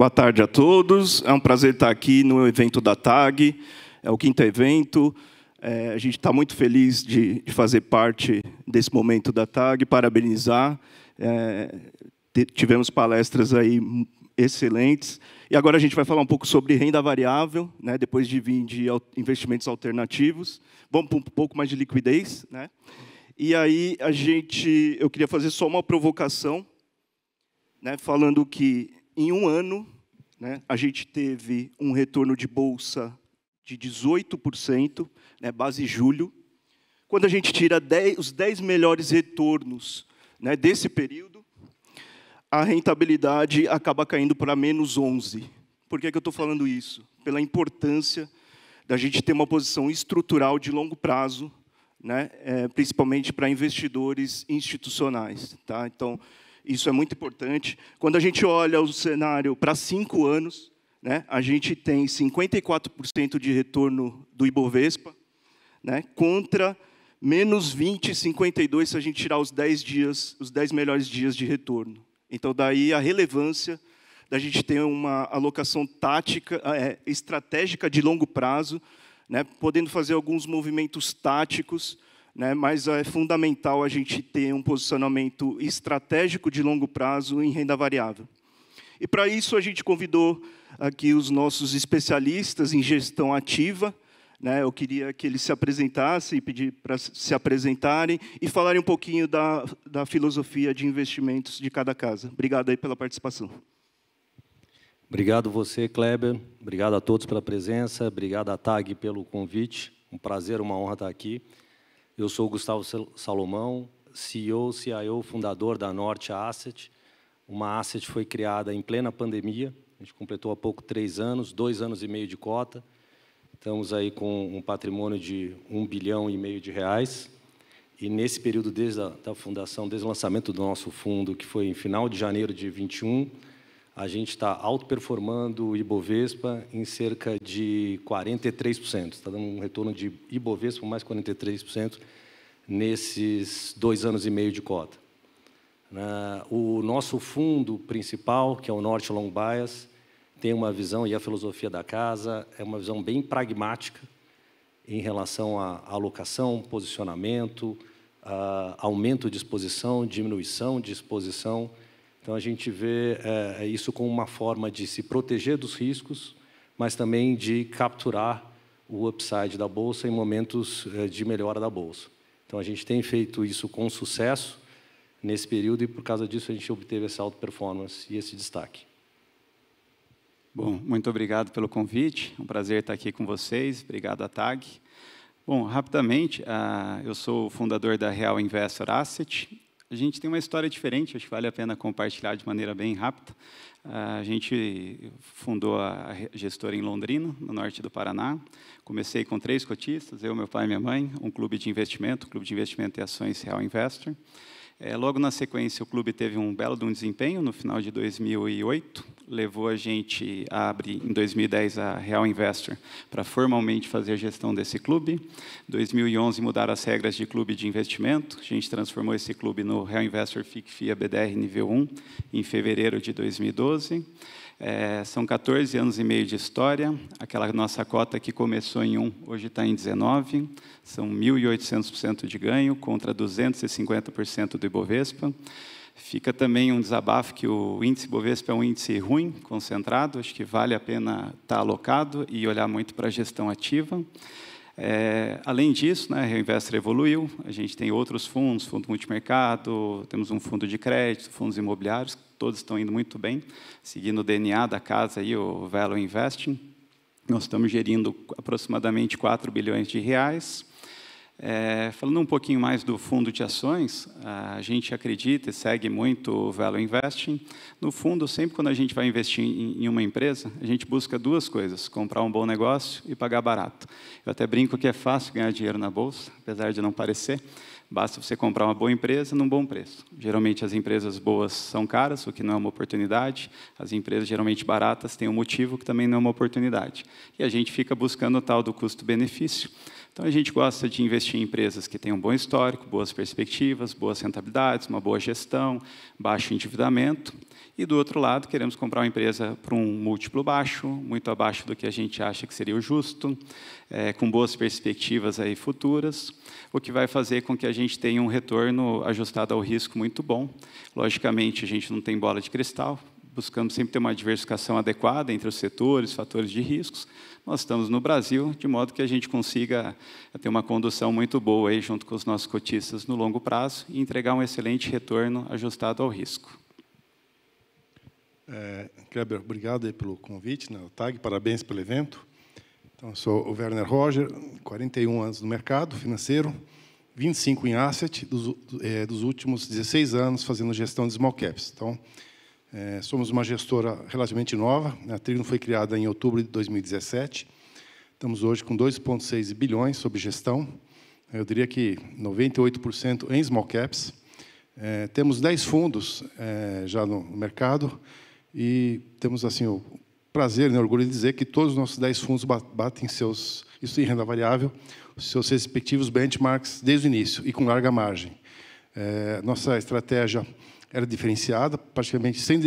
Boa tarde a todos. É um prazer estar aqui no evento da TAG. É o 5º evento. A gente está muito feliz de fazer parte desse momento da TAG, parabenizar. Tivemos palestras aí excelentes. E agora a gente vai falar um pouco sobre renda variável, né, depois de vir de investimentos alternativos. Vamos para um pouco mais de liquidez, né? E aí eu queria fazer só uma provocação, né, falando que em um ano, né, a gente teve um retorno de bolsa de 18%, né, base julho. Quando a gente tira os 10 melhores retornos, né, desse período, a rentabilidade acaba caindo para menos 11%. Por que eu estou falando isso? Pela importância da gente ter uma posição estrutural de longo prazo, né, principalmente para investidores institucionais. Tá? Então, isso é muito importante. Quando a gente olha o cenário para 5 anos, né, a gente tem 54% de retorno do Ibovespa, né, contra menos 52% se a gente tirar os 10 melhores dias de retorno. Então, daí a relevância da gente ter uma alocação tática, estratégica de longo prazo, né, podendo fazer alguns movimentos táticos, né, mas é fundamental a gente ter um posicionamento estratégico de longo prazo em renda variável. E, para isso, a gente convidou aqui os nossos especialistas em gestão ativa. Né, eu queria que eles se apresentassem, pedir para se apresentarem e falarem um pouquinho da filosofia de investimentos de cada casa. Obrigado aí pela participação. Obrigado você, Kleber. Obrigado a todos pela presença. Obrigado à TAG pelo convite. Um prazer, uma honra estar aqui. Eu sou o Gustavo Salomão, CEO, CIO, fundador da Norte Asset. Uma asset foi criada em plena pandemia. A gente completou há pouco 3 anos, 2 anos e meio de cota. Estamos aí com um patrimônio de R$1,5 bilhão de reais. E nesse período, desde a fundação, desde o lançamento do nosso fundo, que foi em final de janeiro de 21, a gente está outperformando o Ibovespa em cerca de 43%. Está dando um retorno de Ibovespa mais 43% nesses 2 anos e meio de cota. O nosso fundo principal, que é o Norte Long Bias, tem uma visão, e a filosofia da casa é uma visão bem pragmática em relação à alocação, posicionamento, aumento de exposição, diminuição de exposição. Então, a gente vê isso como uma forma de se proteger dos riscos, mas também de capturar o upside da Bolsa em momentos de melhora da Bolsa. Então, a gente tem feito isso com sucesso nesse período e, por causa disso, a gente obteve essa alta performance e esse destaque. Bom, muito obrigado pelo convite. É um prazer estar aqui com vocês. Obrigado à TAG. Bom, rapidamente, eu sou o fundador da Real Investor Asset. A gente tem uma história diferente, acho que vale a pena compartilhar de maneira bem rápida. A gente fundou a gestora em Londrina, no norte do Paraná. Comecei com 3 cotistas, eu, meu pai e minha mãe, um clube de investimento e ações Real Investor. Logo na sequência, o clube teve um belo desempenho no final de 2008, levou a gente a abrir, em 2010, a Real Investor para formalmente fazer a gestão desse clube. Em 2011, mudaram as regras de clube de investimento, a gente transformou esse clube no Real Investor FIC-FIA BDR nível 1, em fevereiro de 2012. São 14 anos e meio de história. Aquela nossa cota que começou em 1, hoje está em 19. São 1.800% de ganho contra 250% do Ibovespa. Fica também um desabafo que o índice Ibovespa é um índice ruim, concentrado. Acho que vale a pena estar alocado e olhar muito para a gestão ativa. Além disso, né, a Real Investor evoluiu. A gente tem outros fundos, fundo multimercado, temos um fundo de crédito, fundos imobiliários, todos estão indo muito bem, seguindo o DNA da casa, aí, o Value Investing. Nós estamos gerindo aproximadamente R$4 bilhões. Falando um pouquinho mais do fundo de ações, a gente acredita e segue muito o Value Investing. No fundo, sempre quando a gente vai investir em uma empresa, a gente busca 2 coisas, comprar um bom negócio e pagar barato. Eu até brinco que é fácil ganhar dinheiro na Bolsa, apesar de não parecer. Basta você comprar uma boa empresa num bom preço. Geralmente, as empresas boas são caras, o que não é uma oportunidade. As empresas, geralmente, baratas têm um motivo que também não é uma oportunidade. E a gente fica buscando o tal do custo-benefício. Então, a gente gosta de investir em empresas que têm um bom histórico, boas perspectivas, boas rentabilidades, uma boa gestão, baixo endividamento. E, do outro lado, queremos comprar uma empresa por um múltiplo baixo, muito abaixo do que a gente acha que seria o justo, com boas perspectivas aí futuras, o que vai fazer com que a gente tenha um retorno ajustado ao risco muito bom. Logicamente, a gente não tem bola de cristal, buscamos sempre ter uma diversificação adequada entre os setores, fatores de riscos. Nós estamos no Brasil, de modo que a gente consiga ter uma condução muito boa aí, junto com os nossos cotistas no longo prazo e entregar um excelente retorno ajustado ao risco. Kleber, obrigado aí pelo convite, né, TAG, parabéns pelo evento. Então, eu sou o Werner Roger, 41 anos no mercado financeiro, 25 em asset, dos últimos 16 anos fazendo gestão de small caps. Então, somos uma gestora relativamente nova, a Trigno foi criada em outubro de 2017, estamos hoje com 2,6 bilhões sob gestão, eu diria que 98% em small caps, temos 10 fundos já no mercado e temos assim, o prazer e orgulho de dizer que todos os nossos 10 fundos batem isso em renda variável, os seus respectivos benchmarks desde o início e com larga margem. Nossa estratégia era diferenciada, praticamente sem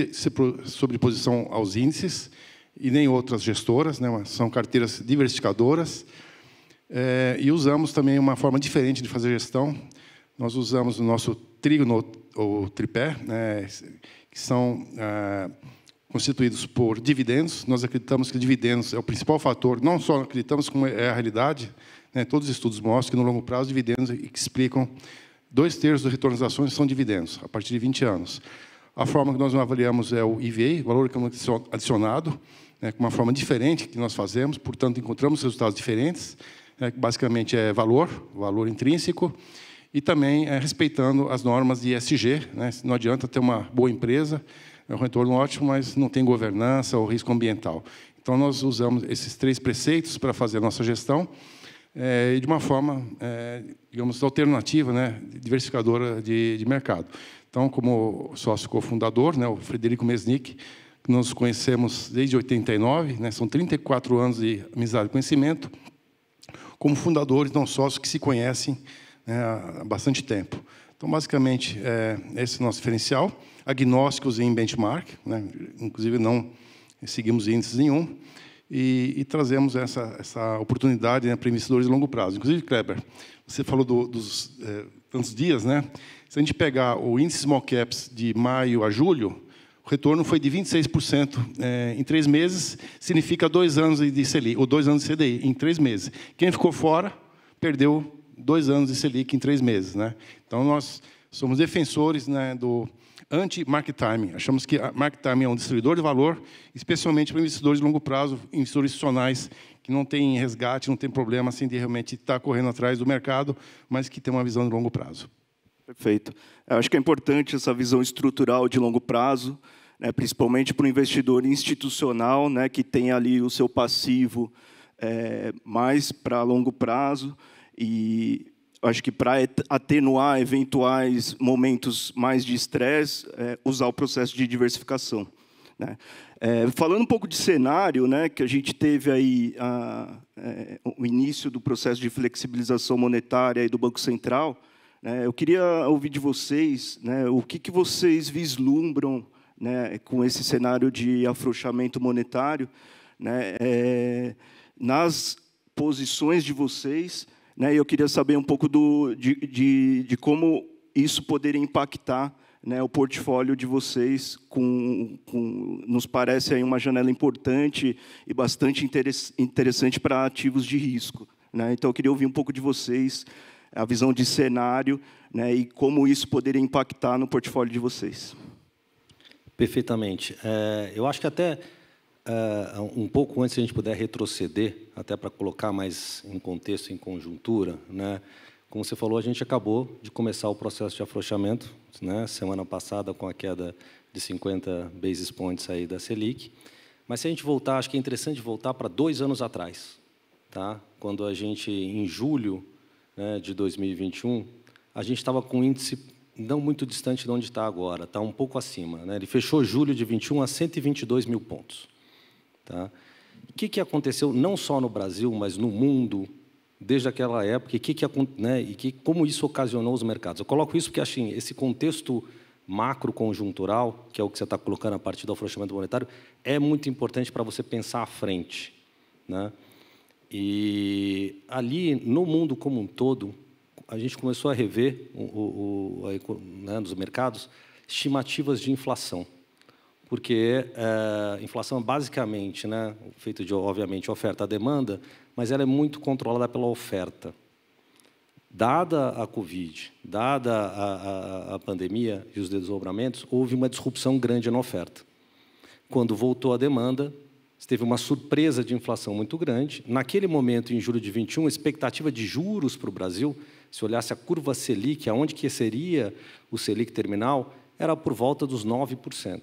sobreposição aos índices e nem outras gestoras, né, são carteiras diversificadoras. E usamos também uma forma diferente de fazer gestão. Nós usamos o nosso trígono ou tripé, né, que são constituídos por dividendos. Nós acreditamos que dividendos é o principal fator, não só acreditamos como é a realidade, né, todos os estudos mostram que no longo prazo dividendos explicam 2/3 do retorno das ações são dividendos, a partir de 20 anos. A forma que nós avaliamos é o EVA, Valor Econômico Adicionado, né, com uma forma diferente que nós fazemos, portanto, encontramos resultados diferentes, que basicamente é valor intrínseco, e também respeitando as normas de ESG. Né, não adianta ter uma boa empresa, é um retorno ótimo, mas não tem governança ou risco ambiental. Então, nós usamos esses 3 preceitos para fazer a nossa gestão, de uma forma, digamos, alternativa, né, diversificadora de mercado. Então, como sócio cofundador, né, o Frederico Mesnick, que nós conhecemos desde 89, né, são 34 anos de amizade e conhecimento, como fundadores, não sócios que se conhecem, né, há bastante tempo. Então, basicamente, esse é o nosso diferencial, agnósticos em benchmark, né, inclusive não seguimos índices nenhum, e trazemos essa oportunidade, né, para investidores de longo prazo. Inclusive, Kleber, você falou dos tantos dias, né? Se a gente pegar o índice Small Caps de maio a julho, o retorno foi de 26% em 3 meses, significa 2 anos de Selic, ou 2 anos de CDI, em 3 meses. Quem ficou fora, perdeu 2 anos de Selic em 3 meses. Né? Então, nós somos defensores, né, do anti-market timing. Achamos que a market timing é um destruidor de valor, especialmente para investidores de longo prazo, investidores institucionais que não têm resgate, não tem problema assim, de realmente estar correndo atrás do mercado, mas que tem uma visão de longo prazo. Perfeito. Eu acho que é importante essa visão estrutural de longo prazo, né, principalmente para o investidor institucional, né, que tem ali o seu passivo mais para longo prazo, e acho que para atenuar eventuais momentos mais de estresse, usar o processo de diversificação. Né? Falando um pouco de cenário, né, que a gente teve aí o início do processo de flexibilização monetária aí do Banco Central, né, eu queria ouvir de vocês, né, o que vocês vislumbram, né, com esse cenário de afrouxamento monetário, né, nas posições de vocês. Né, eu queria saber um pouco de como isso poderia impactar, né, o portfólio de vocês. Nos parece aí uma janela importante e bastante interessante para ativos de risco. Né? Então, eu queria ouvir um pouco de vocês, a visão de cenário, né, e como isso poderia impactar no portfólio de vocês. Perfeitamente. Eu acho que até um pouco antes, se a gente puder retroceder, até para colocar mais em contexto, em conjuntura, né? Como você falou, a gente acabou de começar o processo de afrouxamento, né? Semana passada, com a queda de 50 basis points aí da Selic. Mas, se a gente voltar, acho que é interessante voltar para 2 anos atrás, tá? Quando a gente, em julho, né, de 2021, a gente estava com um índice não muito distante de onde está agora, está um pouco acima. Né? Ele fechou julho de 21 a 122 mil pontos. Tá? O que aconteceu, não só no Brasil, mas no mundo, desde aquela época e como isso ocasionou os mercados. Eu coloco isso porque assim, esse contexto macroconjuntural, que é o que você está colocando a partir do afrouxamento monetário, é muito importante para você pensar à frente, né? E ali, no mundo como um todo, a gente começou a rever nos mercados estimativas de inflação, porque a inflação é basicamente, né, feito de, obviamente, oferta e demanda, mas ela é muito controlada pela oferta. Dada a Covid, dada a pandemia e os desdobramentos, houve uma disrupção grande na oferta. Quando voltou a demanda, teve uma surpresa de inflação muito grande. Naquele momento, em julho de 21, a expectativa de juros para o Brasil, se olhasse a curva Selic, aonde que seria o Selic terminal, era por volta dos 9%.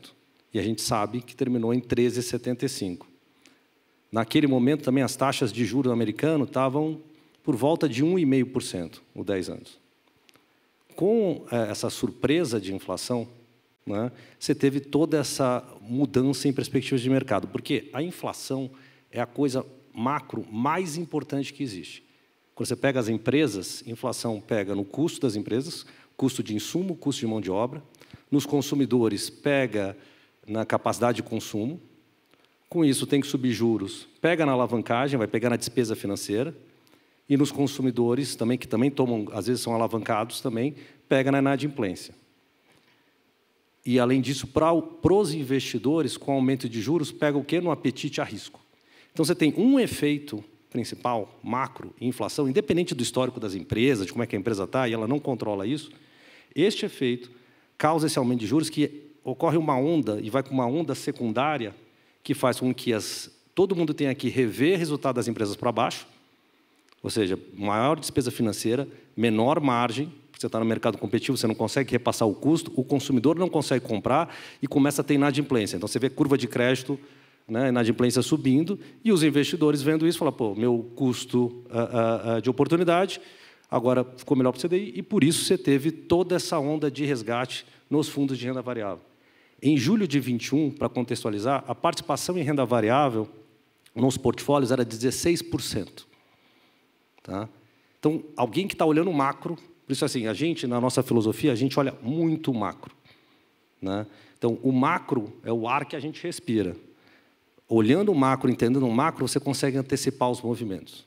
E a gente sabe que terminou em 13,75%. Naquele momento, também, as taxas de juros americano estavam por volta de 1,5%, os 10 anos. Com essa surpresa de inflação, né, você teve toda essa mudança em perspectivas de mercado, porque a inflação é a coisa macro mais importante que existe. Quando você pega as empresas, inflação pega no custo das empresas, custo de insumo, custo de mão de obra, nos consumidores pega na capacidade de consumo, com isso tem que subir juros, pega na alavancagem, vai pegar na despesa financeira, e nos consumidores, também, que também tomam, às vezes são alavancados também, pega na inadimplência. E, além disso, para os investidores, com aumento de juros, pega o quê? No apetite a risco. Então, você tem um efeito principal, macro, inflação, independente do histórico das empresas, de como é que a empresa está, e ela não controla isso, este efeito causa esse aumento de juros, que ocorre uma onda, e vai com uma onda secundária, que faz com que todo mundo tenha que rever o resultado das empresas para baixo, ou seja, maior despesa financeira, menor margem, porque você está no mercado competitivo, você não consegue repassar o custo, o consumidor não consegue comprar e começa a ter inadimplência. Então, você vê curva de crédito, né, inadimplência subindo, e os investidores vendo isso, falam, pô, meu custo de oportunidade agora ficou melhor para o CDI, e por isso você teve toda essa onda de resgate nos fundos de renda variável. Em julho de 21, para contextualizar, a participação em renda variável nos portfólios era 16%. Tá? Então, alguém que está olhando o macro, por isso, assim, a gente, na nossa filosofia, a gente olha muito o macro, né? Então, o macro é o ar que a gente respira. Olhando o macro, entendendo o macro, você consegue antecipar os movimentos.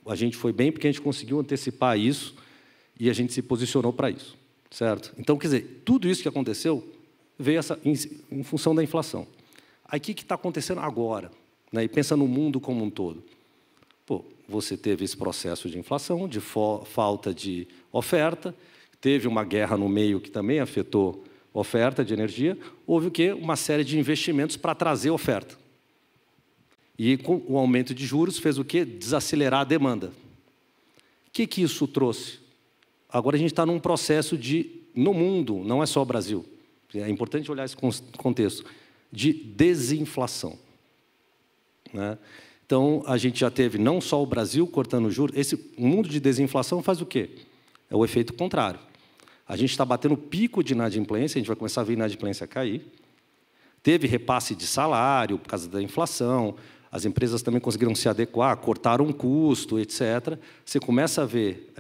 A gente foi bem porque a gente conseguiu antecipar isso e a gente se posicionou para isso, certo? Então, quer dizer, tudo isso que aconteceu veio em função da inflação. Aí, o que está acontecendo agora? Né? E pensa no mundo como um todo. Pô, você teve esse processo de inflação, de falta de oferta, teve uma guerra no meio que também afetou a oferta de energia, houve o quê? Uma série de investimentos para trazer oferta. E com o aumento de juros fez o quê? Desacelerar a demanda. O que isso trouxe? Agora a gente está num processo no mundo, não é só o Brasil, é importante olhar esse contexto, de desinflação, né? Então, a gente já teve não só o Brasil cortando juros, o mundo de desinflação faz o quê? É o efeito contrário. A gente está batendo pico de inadimplência, a gente vai começar a ver a inadimplência cair. Teve repasse de salário por causa da inflação, as empresas também conseguiram se adequar, cortaram um custo, etc. Você começa a ver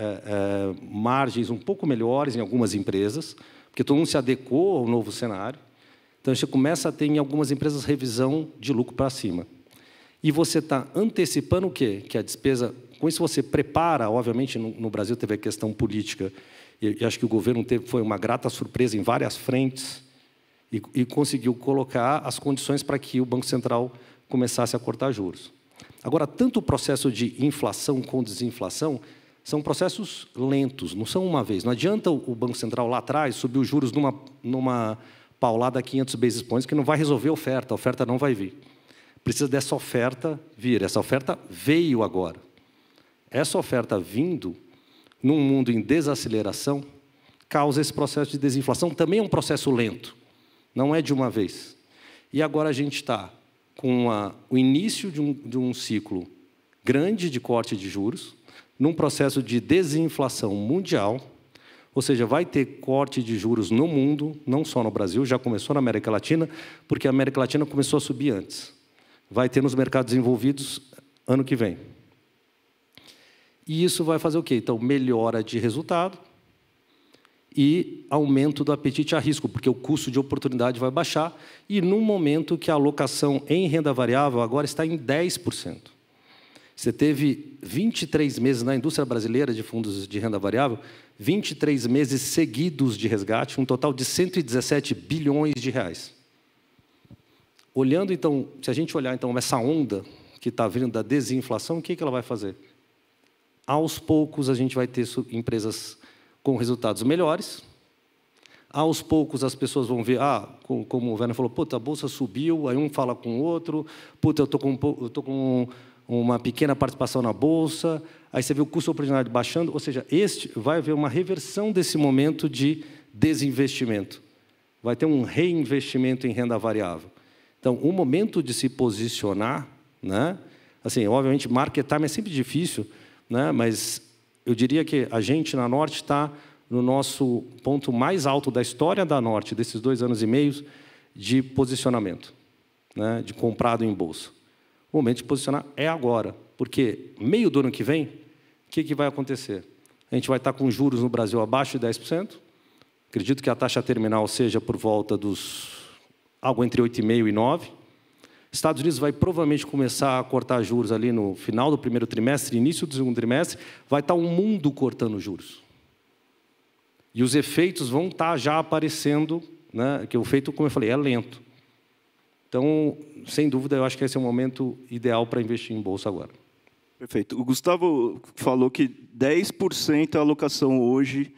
margens um pouco melhores em algumas empresas, porque todo mundo se adequou ao novo cenário. Então, você começa a ter, em algumas empresas, revisão de lucro para cima. E você está antecipando o quê? Que a despesa... Com isso, você prepara, obviamente, no Brasil teve a questão política, e acho que o governo foi uma grata surpresa em várias frentes, e conseguiu colocar as condições para que o Banco Central começasse a cortar juros. Agora, tanto o processo de inflação com desinflação são processos lentos, não são uma vez. Não adianta o Banco Central lá atrás subir os juros numa paulada a 500 basis points, que não vai resolver a oferta não vai vir. Precisa dessa oferta vir. Essa oferta veio agora. Essa oferta vindo, num mundo em desaceleração, causa esse processo de desinflação. Também é um processo lento, não é de uma vez. E agora a gente está com o início de um ciclo grande de corte de juros, num processo de desinflação mundial, ou seja, vai ter corte de juros no mundo, não só no Brasil, já começou na América Latina, porque a América Latina começou a subir antes. Vai ter nos mercados envolvidos ano que vem. E isso vai fazer o quê? Então, melhora de resultado e aumento do apetite a risco, porque o custo de oportunidade vai baixar, e no momento que a alocação em renda variável agora está em 10%. Você teve 23 meses na indústria brasileira de fundos de renda variável, 23 meses seguidos de resgate, um total de 117 bilhões de reais. Olhando, então, se a gente olhar então, essa onda que está vindo da desinflação, o que ela vai fazer? Aos poucos, a gente vai ter empresas com resultados melhores. Aos poucos, as pessoas vão ver, como o Werner falou, puta, a bolsa subiu, aí um fala com o outro, puta, eu estou com uma pequena participação na bolsa, aí você vê o custo de oportunidade baixando, ou seja, vai haver uma reversão desse momento de desinvestimento. Vai ter um reinvestimento em renda variável. Então, o momento de se posicionar, né? Assim, obviamente, market time é sempre difícil, né? Mas eu diria que a gente, na Norte, está no nosso ponto mais alto da história da Norte, desses 2 anos e meio, de posicionamento, né? De comprado em bolsa. O momento de posicionar é agora, porque meio do ano que vem, o que vai acontecer? A gente vai estar com juros no Brasil abaixo de 10%, acredito que a taxa terminal seja por volta dos algo entre 8,5% e 9%. Estados Unidos vai provavelmente começar a cortar juros ali no final do primeiro trimestre, início do segundo trimestre, vai estar o mundo cortando juros. E os efeitos vão estar já aparecendo, né, que o efeito, como eu falei, é lento. Então, sem dúvida, eu acho que esse é o momento ideal para investir em bolsa agora. Perfeito. O Gustavo falou que 10% é a alocação hoje,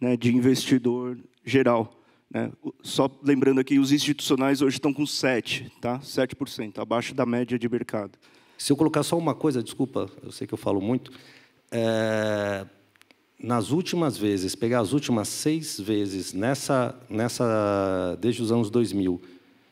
né, de investidor geral. Né? Só lembrando aqui, os institucionais hoje estão com 7%, tá? 7%, abaixo da média de mercado. Se eu colocar só uma coisa, desculpa, eu sei que eu falo muito, nas últimas vezes, pegar as últimas 6 vezes, desde os anos 2000,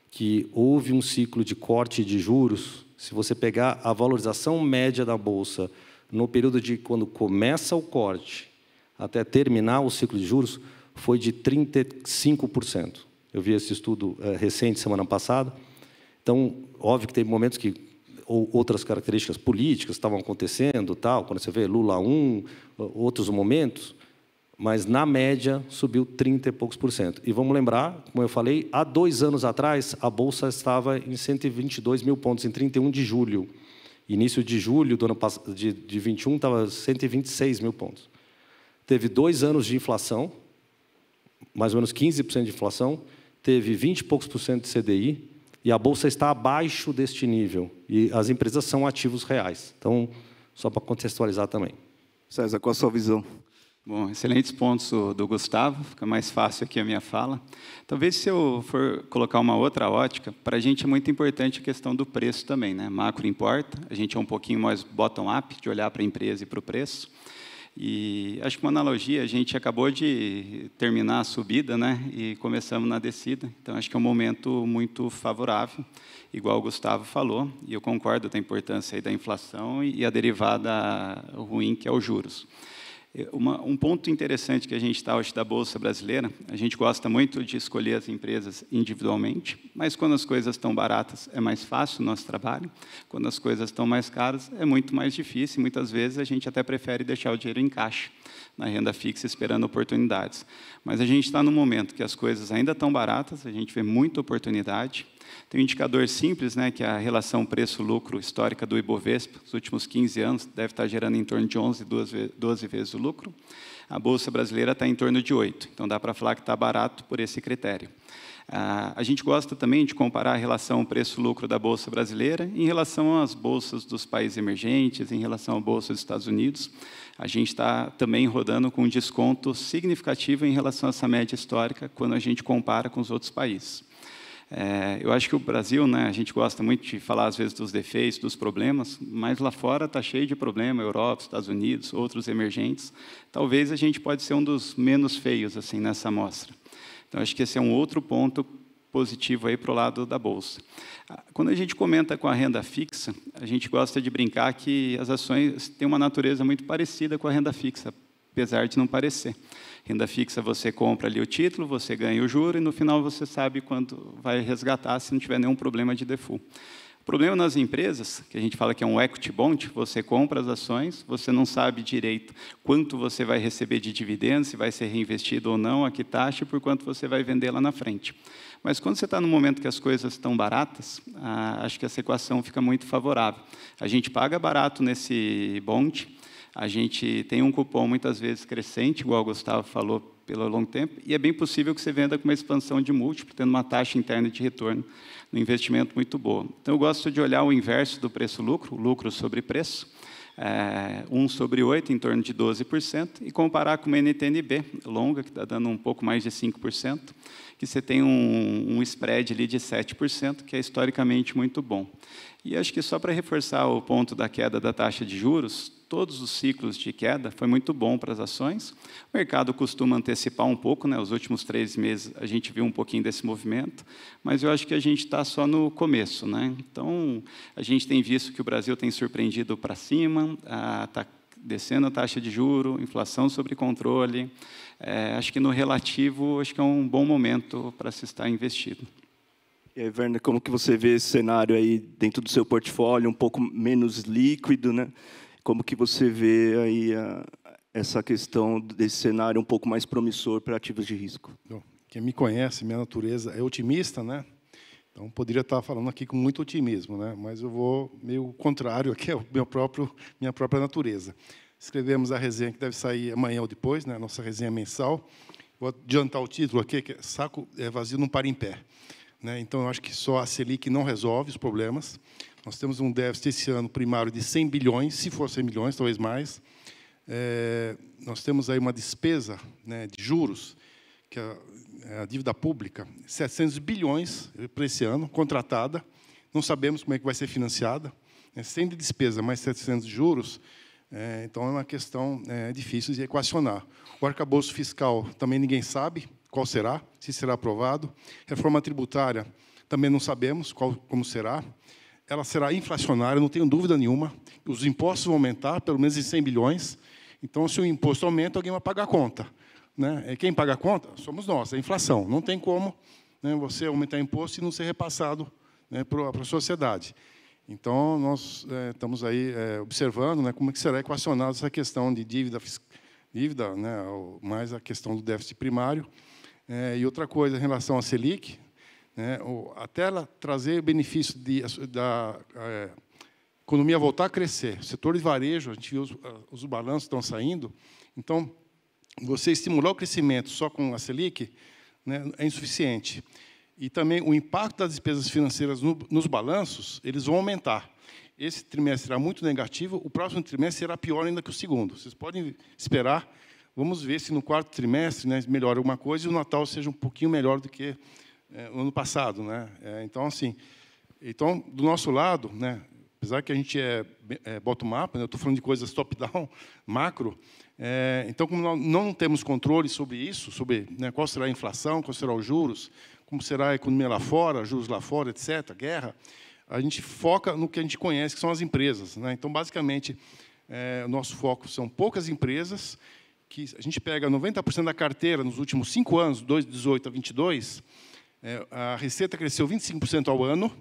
que houve um ciclo de corte de juros, se você pegar a valorização média da Bolsa no período de quando começa o corte até terminar o ciclo de juros, foi de 35%. Eu vi esse estudo recente, semana passada. Então, óbvio que tem momentos que outras características políticas estavam acontecendo, tal, quando você vê Lula 1, outros momentos, mas, na média, subiu 30 e poucos %. E vamos lembrar, como eu falei, há 2 anos atrás, a Bolsa estava em 122 mil pontos, em 31 de julho. Início de julho do ano passado, de 21, estava 126 mil pontos. Teve 2 anos de inflação, mais ou menos 15% de inflação, teve 20 e poucos % de CDI, e a Bolsa está abaixo deste nível. E as empresas são ativos reais. Então, só para contextualizar também. César, qual a sua visão? Bom, excelentes pontos do Gustavo, fica mais fácil aqui a minha fala. Talvez, se eu for colocar uma outra ótica, para a gente é muito importante a questão do preço também, né? Macro importa, a gente é um pouquinho mais bottom-up, de olhar para a empresa e para o preço. E acho que uma analogia, a gente acabou de terminar a subida, né? E começamos na descida, então acho que é um momento muito favorável, igual o Gustavo falou, e eu concordo da importância aí da inflação e a derivada ruim, que é os juros. Um ponto interessante que a gente está hoje da Bolsa Brasileira, a gente gosta muito de escolher as empresas individualmente, mas quando as coisas estão baratas é mais fácil o nosso trabalho, quando as coisas estão mais caras é muito mais difícil, muitas vezes a gente até prefere deixar o dinheiro em caixa, na renda fixa, esperando oportunidades. Mas a gente está num momento que as coisas ainda estão baratas, a gente vê muita oportunidade. Tem um indicador simples, né, que é a relação preço-lucro histórica do Ibovespa, nos últimos 15 anos, deve estar gerando em torno de 11, 12 vezes o lucro. A Bolsa Brasileira está em torno de 8, então dá para falar que está barato por esse critério. A gente gosta também de comparar a relação preço-lucro da Bolsa Brasileira em relação às bolsas dos países emergentes, em relação à Bolsa dos Estados Unidos. A gente está também rodando com um desconto significativo em relação a essa média histórica, quando a gente compara com os outros países. Eu acho que o Brasil, né, a gente gosta muito de falar, às vezes, dos defeitos, dos problemas, mas lá fora está cheio de problema, Europa, Estados Unidos, outros emergentes. Talvez a gente pode ser um dos menos feios assim, nessa amostra. Então, acho que esse é um outro ponto positivo para o lado da Bolsa. Quando a gente comenta com a renda fixa, a gente gosta de brincar que as ações têm uma natureza muito parecida com a renda fixa, apesar de não parecer. Renda fixa, você compra ali o título, você ganha o juro, e no final você sabe quando vai resgatar, se não tiver nenhum problema de default. O problema nas empresas, que a gente fala que é um equity bond, você compra as ações, você não sabe direito quanto você vai receber de dividendos, se vai ser reinvestido ou não, a que taxa e por quanto você vai vender lá na frente. Mas quando você está no momento que as coisas estão baratas, acho que essa equação fica muito favorável. A gente paga barato nesse bond, a gente tem um cupom muitas vezes crescente, igual o Gustavo falou, pelo longo tempo, e é bem possível que você venda com uma expansão de múltiplo, tendo uma taxa interna de retorno no investimento muito boa. Então, eu gosto de olhar o inverso do preço-lucro, o lucro sobre preço, 1/8, em torno de 12%, e comparar com uma NTNB longa, que está dando um pouco mais de 5%, que você tem um spread ali de 7%, que é historicamente muito bom. E acho que só para reforçar o ponto da queda da taxa de juros, todos os ciclos de queda foi muito bom para as ações. O mercado costuma antecipar um pouco, né? Os últimos 3 meses a gente viu um pouquinho desse movimento, mas eu acho que a gente está só no começo, né? Então, a gente tem visto que o Brasil tem surpreendido para cima, está descendo a taxa de juro, inflação sob controle. Acho que no relativo, acho que é um bom momento para se estar investido. E aí, Werner, como que você vê esse cenário aí dentro do seu portfólio, um pouco menos líquido, né? Como que você vê aí essa questão desse cenário um pouco mais promissor para ativos de risco? Bom, quem me conhece, minha natureza é otimista, né? Então, poderia estar falando aqui com muito otimismo, né? Mas eu vou meio contrário aqui, é minha própria natureza. Escrevemos a resenha que deve sair amanhã ou depois, né? A nossa resenha mensal. Vou adiantar o título aqui, que é Saco Vazio não para em pé. Né? Então, eu acho que só a Selic não resolve os problemas. Nós temos um déficit esse ano primário de 100 bilhões, se for 100 bilhões, talvez mais. Nós temos aí uma despesa, né, de juros, que é a dívida pública, 700 bilhões para esse ano, contratada. Não sabemos como é que vai ser financiada. 100 de despesa mais 700 de juros, então é uma questão difícil de equacionar. O arcabouço fiscal também ninguém sabe qual será, se será aprovado. Reforma tributária também não sabemos como será. Ela será inflacionária, não tenho dúvida nenhuma. Os impostos vão aumentar, pelo menos em 100 bilhões. Então, se o imposto aumenta, alguém vai pagar a conta. Né? Quem paga a conta somos nós, é a inflação. Não tem como, né, você aumentar imposto e não ser repassado, né, para a sociedade. Então, nós estamos aí observando, né, como é que será equacionada essa questão de dívida, né, mais a questão do déficit primário. E outra coisa, em relação à Selic, né, até ela trazer benefício da economia voltar a crescer. O setor de varejo, a gente viu os balanços estão saindo. Então, você estimular o crescimento só com a Selic, né, é insuficiente. E também o impacto das despesas financeiras nos balanços, eles vão aumentar. Esse trimestre será muito negativo, o próximo trimestre será pior ainda que o segundo. Vocês podem esperar, vamos ver se no quarto trimestre, né, melhora alguma coisa e o Natal seja um pouquinho melhor do que o ano passado, né? Então, assim, do nosso lado, né, apesar que a gente é bottom-up, né, eu estou falando de coisas top-down, macro, então, como nós não temos controle sobre isso, sobre, né, qual será a inflação, qual será os juros, como será a economia lá fora, juros lá fora, etc., guerra, a gente foca no que a gente conhece, que são as empresas. Né? Então, basicamente, o nosso foco são poucas empresas, que a gente pega 90% da carteira nos últimos 5 anos, 2018 a 2022, a receita cresceu 25% ao ano,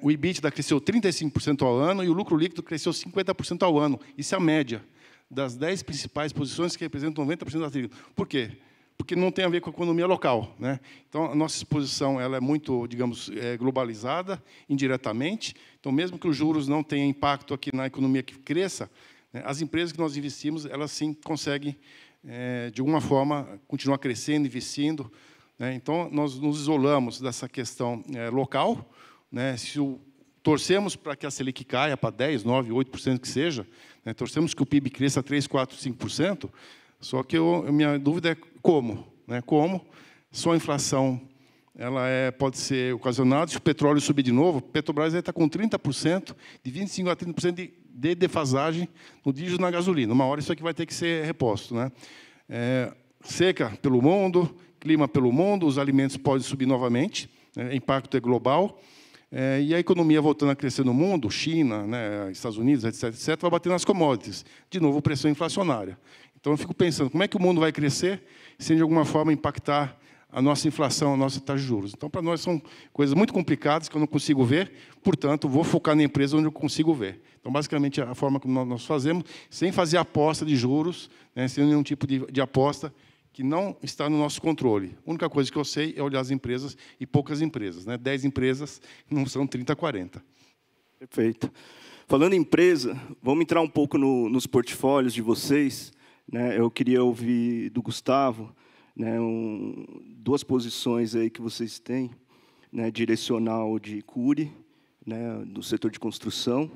o EBITDA cresceu 35% ao ano e o lucro líquido cresceu 50% ao ano. Isso é a média das 10 principais posições que representam 90% da dívida. Por quê? Porque não tem a ver com a economia local. Né? Então, a nossa exposição ela é muito, digamos, globalizada, indiretamente. Então, mesmo que os juros não tenham impacto aqui na economia que cresça, né, as empresas que nós investimos, elas sim conseguem, de alguma forma, continuar crescendo, investindo. Né? Então, nós nos isolamos dessa questão local. Né? Torcemos para que a Selic caia para 10%, 9%, 8% que seja, né? Torcemos que o PIB cresça 3%, 4%, 5%, só que a minha dúvida é como. Né? Como? Só a inflação ela pode ser ocasionada, se o petróleo subir de novo, Petrobras está com 30%, de 25% a 30% de defasagem no diesel e na gasolina. Uma hora isso aqui vai ter que ser reposto. Né? Seca pelo mundo, clima pelo mundo, os alimentos podem subir novamente, né? O impacto é global. E a economia voltando a crescer no mundo, China, né, Estados Unidos, etc., vai bater nas commodities. De novo, pressão inflacionária. Então, eu fico pensando, como é que o mundo vai crescer sem, de alguma forma, impactar a nossa inflação, a nossa taxa de juros. Então, para nós, são coisas muito complicadas que eu não consigo ver, portanto, vou focar na empresa onde eu consigo ver. Então, basicamente, a forma como nós fazemos, sem fazer aposta de juros, né, sem nenhum tipo de aposta que não está no nosso controle. A única coisa que eu sei é olhar as empresas e poucas empresas. Né? 10 empresas não são 30, 40. Perfeito. Falando em empresa, vamos entrar um pouco nos portfólios de vocês. Né? Eu queria ouvir do Gustavo, né, duas posições aí que vocês têm, né, direcional de Cury, né, do setor de construção,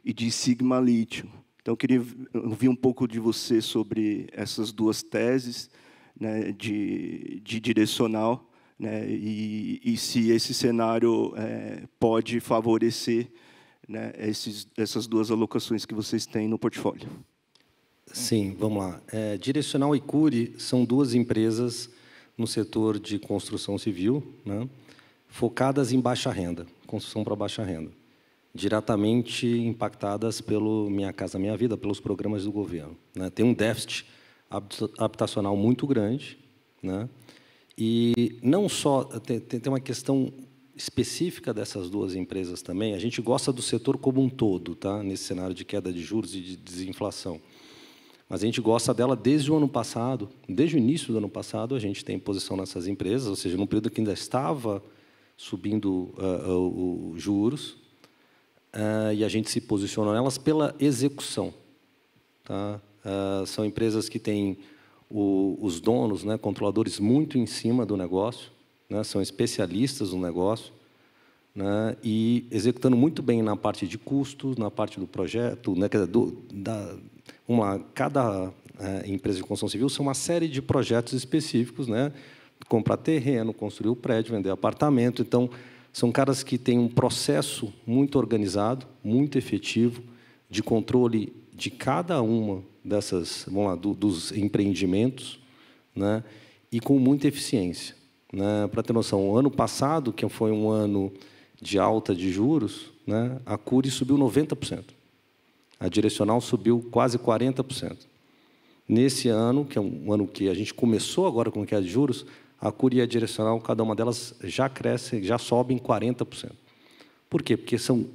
e de Sigma Lithium. Então, eu queria ouvir um pouco de você sobre essas duas teses, né, de direcional, né, e se esse cenário pode favorecer, né, essas duas alocações que vocês têm no portfólio. Sim, vamos lá. Direcional e Cury são duas empresas no setor de construção civil, né, focadas em baixa renda, construção para baixa renda, diretamente impactadas pelo Minha Casa Minha Vida, pelos programas do governo. Né. Tem um déficit habitacional muito grande, né, e não só tem uma questão específica dessas duas empresas também. A gente gosta do setor como um todo, tá, nesse cenário de queda de juros e de desinflação. Mas a gente gosta dela desde o ano passado, desde o início do ano passado, a gente tem posição nessas empresas, ou seja, num período que ainda estava subindo os juros, e a gente se posicionou nelas pela execução. Tá? São empresas que têm os donos, né, controladores, muito em cima do negócio, né, são especialistas no negócio, né, e executando muito bem na parte de custos, na parte do projeto, né, cada empresa de construção civil são uma série de projetos específicos, né, comprar terreno, construir o prédio, vender apartamento. Então, são caras que têm um processo muito organizado, muito efetivo, de controle de cada uma dessas, dos empreendimentos, né, e com muita eficiência. Né. Para ter noção, o ano passado, que foi um ano de alta de juros, né, a Cury subiu 90%. A direcional subiu quase 40%. Nesse ano, que é um ano que a gente começou agora com queda de juros, a Cury e a direcional, cada uma delas já cresce, já sobe em 40%. Por quê? Porque são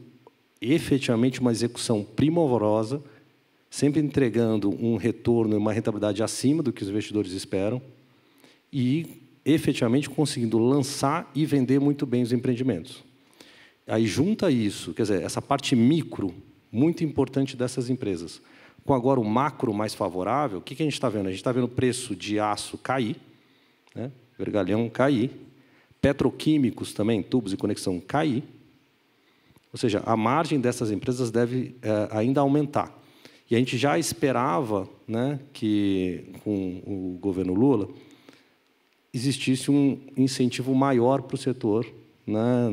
efetivamente uma execução primorosa, sempre entregando um retorno e uma rentabilidade acima do que os investidores esperam e, efetivamente, conseguindo lançar e vender muito bem os empreendimentos. Aí, junta isso, quer dizer, essa parte micro, muito importante dessas empresas. Com agora o macro mais favorável, o que a gente está vendo? A gente está vendo o preço de aço cair, né? Vergalhão cair, petroquímicos também, tubos e conexão cair. Ou seja, a margem dessas empresas deve ainda aumentar. E a gente já esperava, né, que, com o governo Lula, existisse um incentivo maior para o setor, né,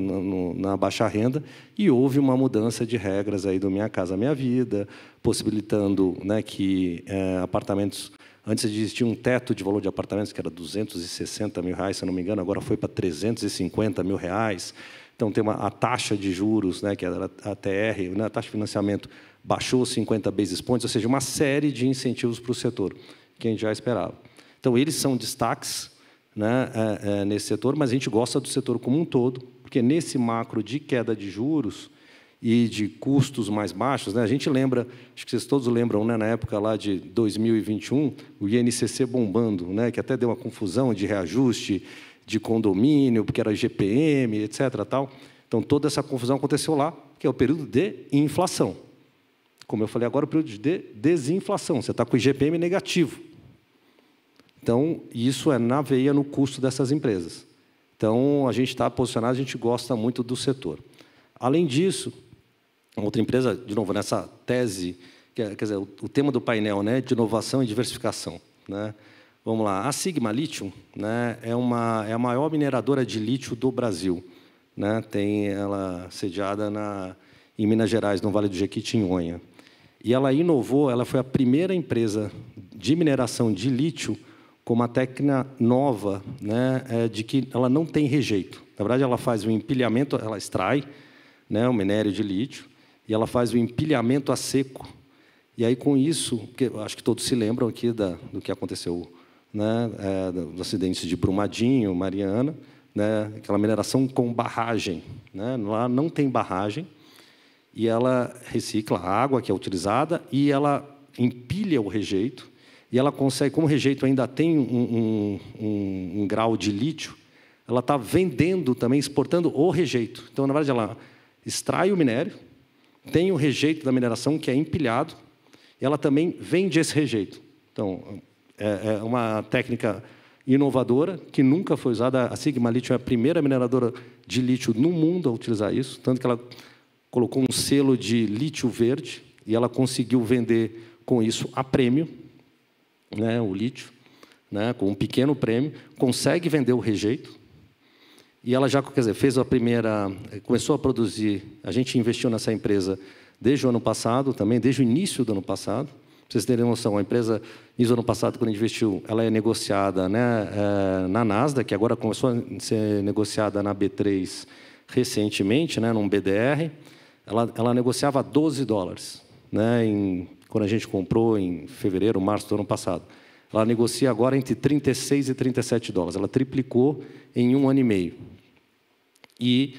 na baixa renda, e houve uma mudança de regras aí do Minha Casa Minha Vida, possibilitando, né, que apartamentos, antes existia um teto de valor de apartamentos que era R$260 mil, se eu não me engano, agora foi para R$350 mil. Então, tem a taxa de juros, né, que era a TR, né, a taxa de financiamento, baixou 50 basis points, ou seja, uma série de incentivos para o setor, que a gente já esperava. Então, eles são destaques, né, nesse setor, mas a gente gosta do setor como um todo, porque nesse macro de queda de juros e de custos mais baixos, né, a gente lembra, acho que vocês todos lembram, né, na época lá de 2021, o INCC bombando, né, que até deu uma confusão de reajuste de condomínio, porque era GPM, etc. Tal. Então, toda essa confusão aconteceu lá, que é o período de inflação. Como eu falei agora, o período de desinflação. Você está com o IGPM negativo. Então, isso é na veia no custo dessas empresas. Então, a gente está posicionado, a gente gosta muito do setor. Além disso, outra empresa, de novo, nessa tese, quer dizer, o tema do painel, né, de inovação e diversificação, né? Vamos lá, a Sigma Lithium, né, é a maior mineradora de lítio do Brasil, né? Tem ela sediada em Minas Gerais, no Vale do Jequitinhonha. E ela inovou, ela foi a primeira empresa de mineração de lítio com uma técnica nova, né, de que ela não tem rejeito. Na verdade, ela faz o empilhamento, ela extrai, né, o minério de lítio, e ela faz o empilhamento a seco. E aí, com isso, porque acho que todos se lembram aqui do que aconteceu né, dos acidentes de Brumadinho, Mariana, né, aquela mineração com barragem, né, lá não tem barragem, e ela recicla a água que é utilizada e ela empilha o rejeito, e ela consegue, como o rejeito ainda tem um grau de lítio, ela está vendendo também, exportando o rejeito. Então, na verdade, ela extrai o minério, tem o rejeito da mineração, que é empilhado, e ela também vende esse rejeito. Então, é uma técnica inovadora, que nunca foi usada. A Sigma Lithium é a primeira mineradora de lítio no mundo a utilizar isso, tanto que ela colocou um selo de lítio verde, e ela conseguiu vender com isso a prêmio, né, o lítio, né, com um pequeno prêmio, consegue vender o rejeito, e ela já, quer dizer, fez a primeira, começou a produzir, a gente investiu nessa empresa desde o ano passado, também desde o início do ano passado. Para vocês terem noção, a empresa, no ano passado, quando a gente investiu, ela é negociada, né, na Nasdaq, que agora começou a ser negociada na B3 recentemente, né, num BDR. Ela negociava $12, né, quando a gente comprou em fevereiro, março do ano passado. Ela negocia agora entre $36 e $37. Ela triplicou em 1 ano e meio. E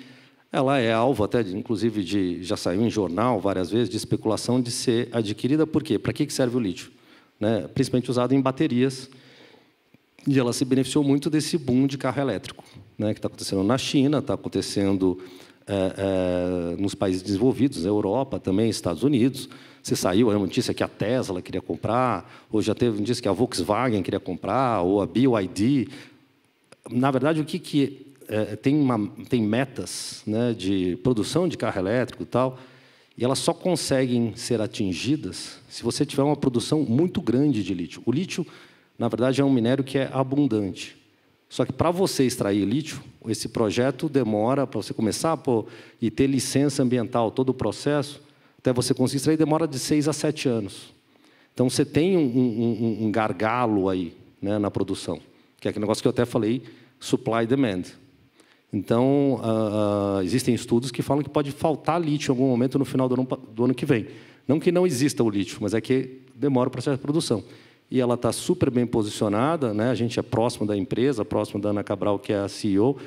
ela é alvo até, inclusive, já saiu em jornal várias vezes, de especulação de ser adquirida. Por quê? Para que serve o lítio? Né? Principalmente usado em baterias. E ela se beneficiou muito desse boom de carro elétrico, né? Que está acontecendo na China, está acontecendo nos países desenvolvidos, na Europa também, Estados Unidos. Você saiu a notícia que a Tesla queria comprar, ou já teve notícia que a Volkswagen queria comprar, ou a BYD. Na verdade, o que tem metas, né, de produção de carro elétrico e tal, e elas só conseguem ser atingidas se você tiver uma produção muito grande de lítio. O lítio, na verdade, é um minério que é abundante. Só que, para você extrair lítio, esse projeto demora, para você começar e ter licença ambiental, todo o processo, até você conseguir extrair, demora de 6 a 7 anos. Então, você tem um gargalo aí, né, na produção, que é aquele negócio que eu até falei, supply e demand. Então, existem estudos que falam que pode faltar lítio em algum momento no final do ano que vem. Não que não exista o lítio, mas é que demora o processo de produção. E ela está super bem posicionada, né? A gente é próximo da empresa, próximo da Ana Cabral, que é a CEO,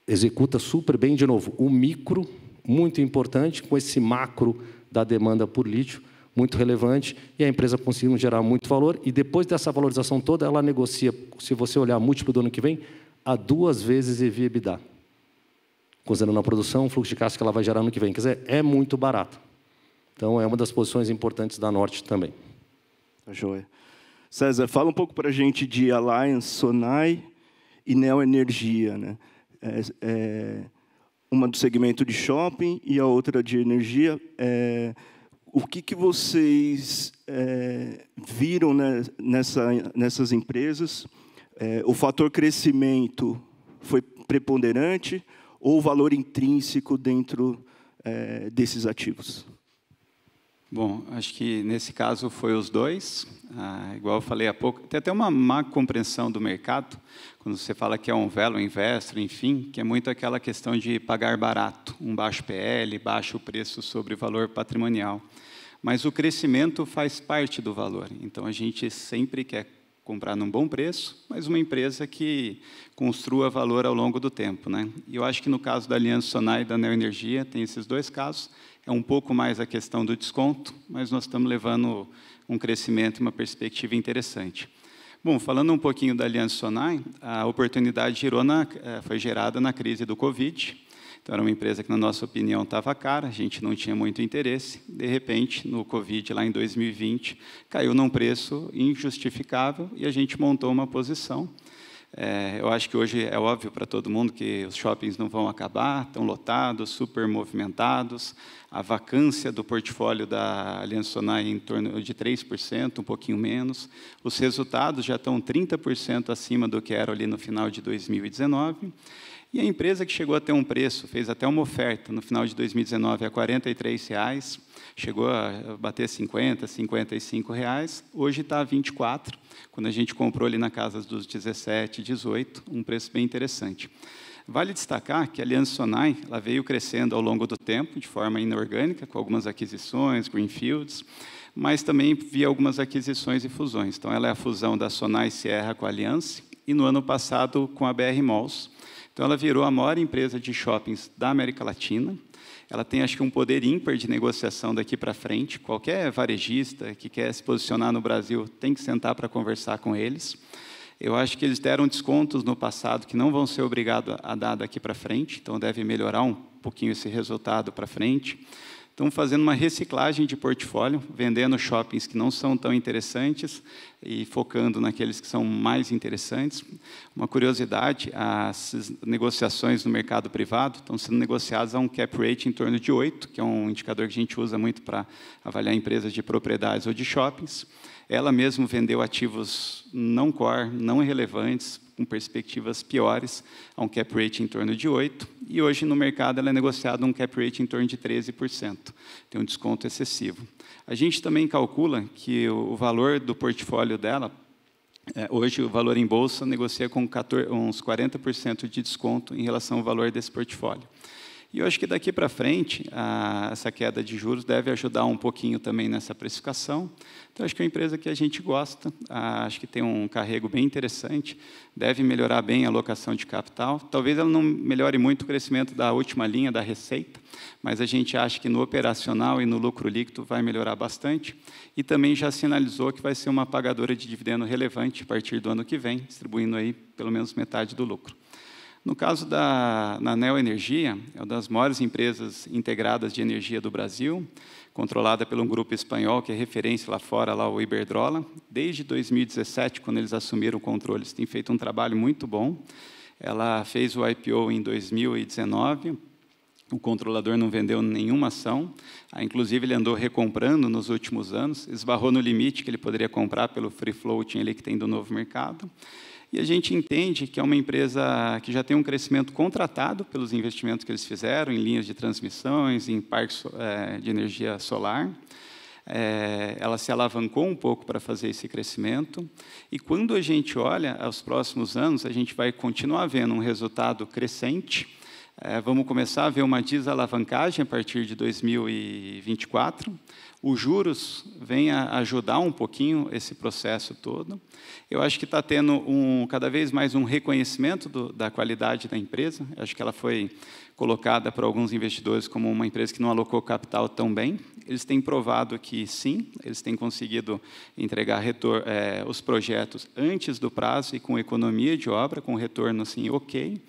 executa super bem, de novo, o micro, muito importante, com esse macro da demanda por lítio, muito relevante, e a empresa conseguiu gerar muito valor, e depois dessa valorização toda, ela negocia, se você olhar múltiplo do ano que vem, a 2 vezes EV/EBITDA, considerando a produção, o fluxo de caixa que ela vai gerar no ano que vem. Quer dizer, é muito barato. Então, é uma das posições importantes da Norte também. Tá joia. César, fala um pouco para a gente de Alliance, Sonai e Neoenergia, né? Uma do segmento de shopping e a outra de energia. O que vocês viram, né, nessas empresas? O fator crescimento foi preponderante ou o valor intrínseco dentro desses ativos? Bom, acho que nesse caso foi os dois. Igual eu falei há pouco, tem até uma má compreensão do mercado, quando você fala que é um value investor, enfim, que é muito aquela questão de pagar barato, um baixo PL, baixo preço sobre o valor patrimonial. Mas o crescimento faz parte do valor. Então, a gente sempre quer comprar num bom preço, mas uma empresa que construa valor ao longo do tempo, né? E eu acho que no caso da Aliança Sonai e da Neoenergia, tem esses dois casos. É um pouco mais a questão do desconto, mas nós estamos levando um crescimento e uma perspectiva interessante. Bom, falando um pouquinho da Aliança Sonai, a oportunidade foi gerada na crise do Covid. Então, era uma empresa que, na nossa opinião, estava cara, a gente não tinha muito interesse. De repente, no Covid, lá em 2020, caiu num preço injustificável e a gente montou uma posição. Eu acho que hoje é óbvio para todo mundo que os shoppings não vão acabar, estão lotados, super movimentados. A vacância do portfólio da Aliança Sonai é em torno de 3%, um pouquinho menos. Os resultados já estão 30% acima do que eram ali no final de 2019. E a empresa que chegou a ter um preço, fez até uma oferta no final de 2019 a R$ 43, chegou a bater 50, R$ 55, hoje está a 24, quando a gente comprou ali na casa dos 17, 18, um preço bem interessante. Vale destacar que a Aliança Sonai ela veio crescendo ao longo do tempo, de forma inorgânica, com algumas aquisições, greenfields, mas também via algumas aquisições e fusões. Então, ela é a fusão da Sonai Sierra com a Aliança, e no ano passado com a BR Malls. Então, ela virou a maior empresa de shoppings da América Latina. Ela tem, acho que, um poder ímpar de negociação daqui para frente. Qualquer varejista que quer se posicionar no Brasil tem que sentar para conversar com eles. Eu acho que eles deram descontos no passado que não vão ser obrigados a dar daqui para frente, então deve melhorar um pouquinho esse resultado para frente. Estão fazendo uma reciclagem de portfólio, vendendo shoppings que não são tão interessantes e focando naqueles que são mais interessantes. Uma curiosidade, as negociações no mercado privado estão sendo negociadas a um cap rate em torno de 8, que é um indicador que a gente usa muito para avaliar empresas de propriedades ou de shoppings. Ela mesma vendeu ativos não core, não irrelevantes, com perspectivas piores, a um cap rate em torno de 8%, e hoje no mercado ela é negociada a um cap rate em torno de 13%. Tem um desconto excessivo. A gente também calcula que o valor do portfólio dela, hoje o valor em bolsa negocia com uns 40% de desconto em relação ao valor desse portfólio. E eu acho que daqui para frente, essa queda de juros deve ajudar um pouquinho também nessa precificação. Então, acho que é uma empresa que a gente gosta, acho que tem um carrego bem interessante, deve melhorar bem a alocação de capital. Talvez ela não melhore muito o crescimento da última linha da receita, mas a gente acha que no operacional e no lucro líquido vai melhorar bastante. E também já sinalizou que vai ser uma pagadora de dividendo relevante a partir do ano que vem, distribuindo aí pelo menos metade do lucro. No caso da Neoenergia, é uma das maiores empresas integradas de energia do Brasil, controlada por um grupo espanhol que é referência lá fora, lá o Iberdrola. Desde 2017, quando eles assumiram o controle, eles têm feito um trabalho muito bom. Ela fez o IPO em 2019, o controlador não vendeu nenhuma ação, inclusive ele andou recomprando nos últimos anos, esbarrou no limite que ele poderia comprar pelo free floating ali que tem do novo mercado. E a gente entende que é uma empresa que já tem um crescimento contratado pelos investimentos que eles fizeram em linhas de transmissões, em parques de energia solar. Ela se alavancou um pouco para fazer esse crescimento. E quando a gente olha aos próximos anos, a gente vai continuar vendo um resultado crescente. Vamos começar a ver uma desalavancagem a partir de 2024. Os juros vêm a ajudar um pouquinho esse processo todo. Eu acho que está tendo cada vez mais um reconhecimento da qualidade da empresa. Eu acho que ela foi colocada por alguns investidores como uma empresa que não alocou capital tão bem. Eles têm provado que, sim, eles têm conseguido entregar os projetos antes do prazo e com economia de obra, com retorno assim, ok.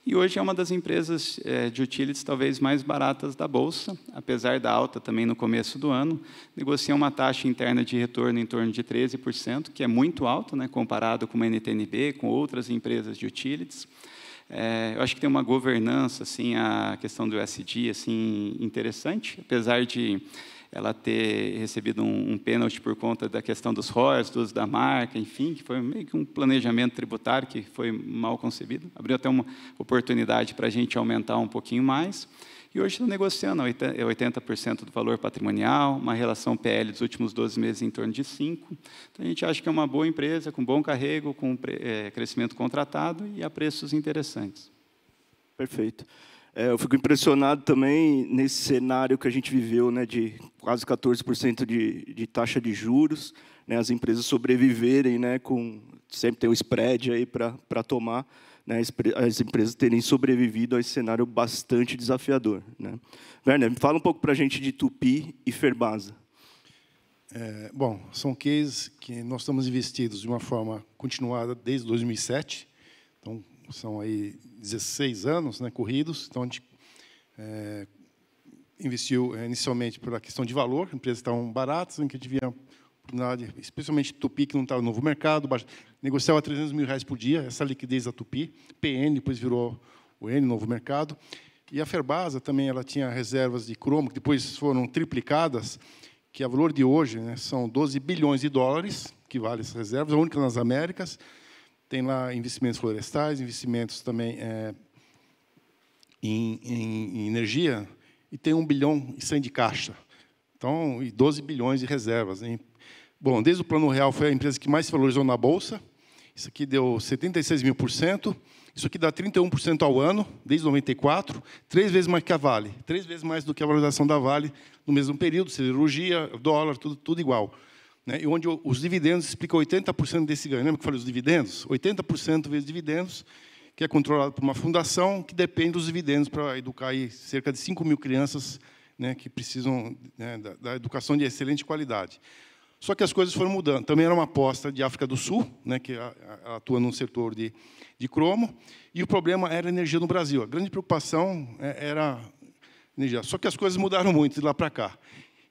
E hoje é uma das empresas de utilities talvez mais baratas da Bolsa, apesar da alta também no começo do ano, negocia uma taxa interna de retorno em torno de 13%, que é muito alto, né, comparado com uma NTNB, com outras empresas de utilities. Eu acho que tem uma governança, assim, a questão do ESG, assim, interessante, apesar de ela ter recebido um pênalti por conta da questão dos royalties, do uso da marca, enfim, que foi meio que um planejamento tributário que foi mal concebido. Abriu até uma oportunidade para a gente aumentar um pouquinho mais. E hoje está negociando 80% do valor patrimonial, uma relação PL dos últimos 12 meses em torno de 5. Então, a gente acha que é uma boa empresa, com bom carrego, com crescimento contratado e a preços interessantes. Perfeito. Eu fico impressionado também nesse cenário que a gente viveu, né, de quase 14% de taxa de juros, né, as empresas sobreviverem, né, sempre tem um spread aí para tomar, né, as empresas terem sobrevivido a esse cenário bastante desafiador, né. Werner, fala um pouco para a gente de Tupi e Ferbasa. Bom, são cases que nós estamos investidos de uma forma continuada desde 2007, então são aí 16 anos, né, corridos. Então, a gente investiu inicialmente pela questão de valor, empresas estavam baratas, em que a gente via oportunidade, especialmente Tupi, que não estava no novo mercado, negociava R$300 mil por dia, essa liquidez da Tupi, PN, depois virou o N, novo mercado. E a Ferbasa também ela tinha reservas de cromo, que depois foram triplicadas, que a valor de hoje, né, são 12 bilhões de dólares, que vale essas reservas, a única nas Américas. Tem lá investimentos florestais, investimentos também em energia, e tem 1 bilhão e 100 de caixa. Então, e 12 bilhões de reservas, hein? Bom, desde o Plano Real foi a empresa que mais se valorizou na Bolsa, Isso aqui deu 76.000%. Isso aqui dá 31% ao ano, desde 94, 3 vezes mais que a Vale, 3 vezes mais do que a valorização da Vale no mesmo período, siderurgia, dólar, tudo igual. Né? E onde os dividendos explicam 80% desse ganho. Lembra que eu falei dos dividendos? 80% vezes dividendos, que é controlado por uma fundação que depende dos dividendos para educar aí cerca de 5 mil crianças, né, que precisam, né, da educação de excelente qualidade. Só que as coisas foram mudando. Também era uma aposta de África do Sul, né, que atua no setor de cromo, e o problema era a energia no Brasil. A grande preocupação era energia. Só que as coisas mudaram muito de lá para cá.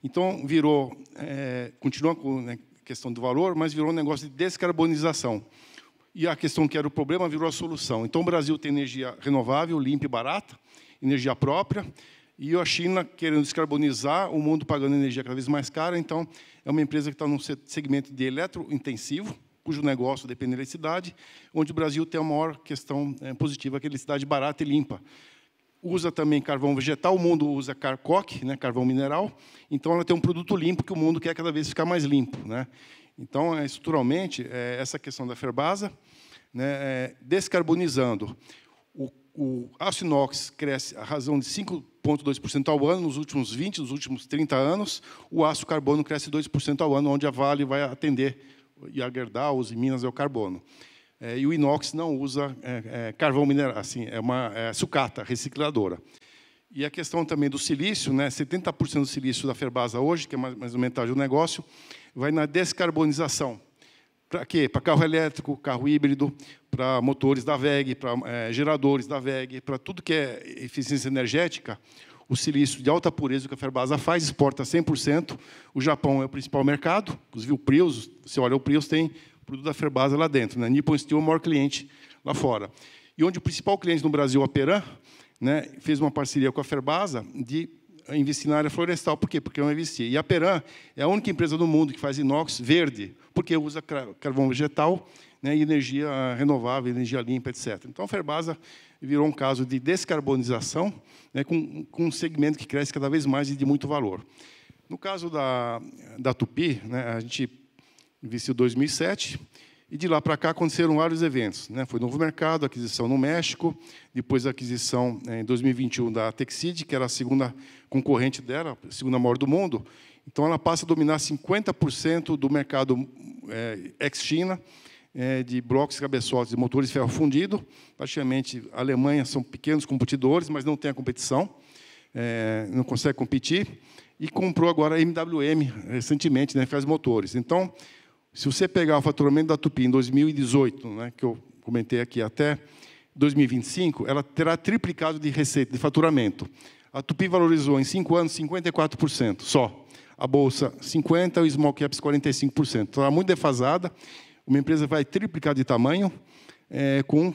Então, virou, continua com, né, a questão do valor, mas virou um negócio de descarbonização. E a questão que era o problema virou a solução. Então, o Brasil tem energia renovável, limpa e barata, energia própria, e a China querendo descarbonizar, o mundo pagando energia cada vez mais cara. Então, é uma empresa que está num segmento de eletrointensivo, cujo negócio depende da eletricidade, onde o Brasil tem a maior questão positiva, que é a eletricidade barata e limpa. Usa também carvão vegetal, o mundo usa CARCOC, né, carvão mineral, então ela tem um produto limpo que o mundo quer cada vez ficar mais limpo. Né? Então, estruturalmente, essa questão da Ferbasa, né, descarbonizando. O aço inox cresce a razão de 5,2% ao ano nos últimos 20, nos últimos 30 anos. O aço carbono cresce 2% ao ano, onde a Vale vai atender, e a Gerdau, os Minas é o carbono. E o inox não usa carvão mineral, assim, é uma sucata recicladora. E a questão também do silício, né, 70% do silício da Ferbasa hoje, que é mais ou menos metade do negócio, vai na descarbonização. Para quê? Para carro elétrico, carro híbrido, para motores da WEG, para geradores da WEG, para tudo que é eficiência energética, o silício de alta pureza que a Ferbasa faz, exporta 100%. O Japão é o principal mercado. Inclusive, o Prius, você olha, o Prius tem o produto da Ferbasa lá dentro. Né? Nippon Steel é o maior cliente lá fora. E onde o principal cliente no Brasil, a Peram, né, fez uma parceria com a Ferbasa de investir na área florestal. Por quê? Porque eu investi. E a Peram é a única empresa do mundo que faz inox verde, porque usa carvão vegetal, né, e energia renovável, energia limpa, etc. Então, a Ferbasa virou um caso de descarbonização, né, com um segmento que cresce cada vez mais e de muito valor. No caso da Tupi, né, a gente investiu em 2007, e de lá para cá aconteceram vários eventos. Né? Foi Novo Mercado, aquisição no México, depois a aquisição em 2021 da Texid, que era a segunda concorrente dela, a segunda maior do mundo. Então, ela passa a dominar 50% do mercado ex-China, de blocos, cabeçotes e motores de ferro fundido. Praticamente, a Alemanha são pequenos competidores, mas não tem a competição, não consegue competir. E comprou agora a MWM, recentemente, né, faz motores. Então, se você pegar o faturamento da Tupi em 2018, né, que eu comentei aqui, até 2025, ela terá triplicado de receita, de faturamento. A Tupi valorizou em 5 anos 54% só. A Bolsa, 50%, o Small Caps, 45%. Então, ela é muito defasada. Uma empresa vai triplicar de tamanho, com,